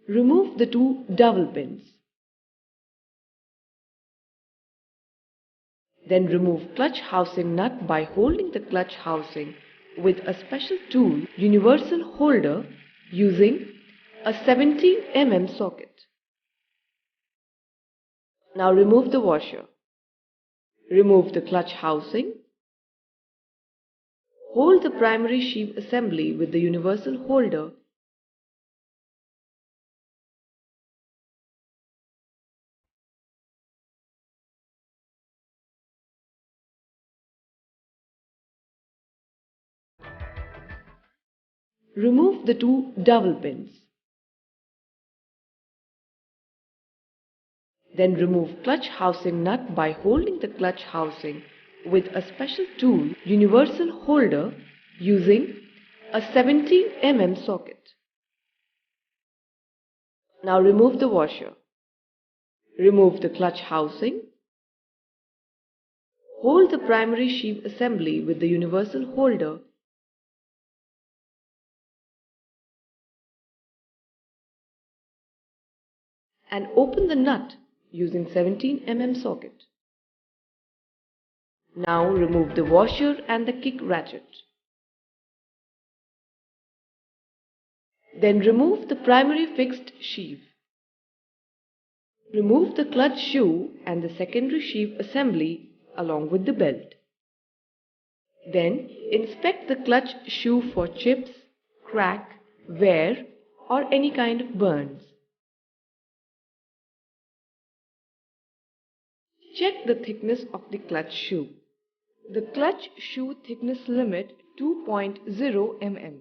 Remove the two dowel pins. Then remove clutch housing nut by holding the clutch housing with a special tool, universal holder, using a 17 mm socket. Now remove the washer. Remove the clutch housing. Hold the primary sheave assembly with the universal holder . Remove the two dowel pins. Then remove clutch housing nut by holding the clutch housing with a special tool, universal holder, using a 17 mm socket. Now remove the washer. Remove the clutch housing. Hold the primary sheave assembly with the universal holder . And open the nut using 17 mm socket. Now remove the washer and the kick ratchet. Then remove the primary fixed sheave. Remove the clutch shoe and the secondary sheave assembly along with the belt. Then inspect the clutch shoe for chips, crack, wear or any kind of burns. Check the thickness of the clutch shoe. The clutch shoe thickness limit 2.0 mm.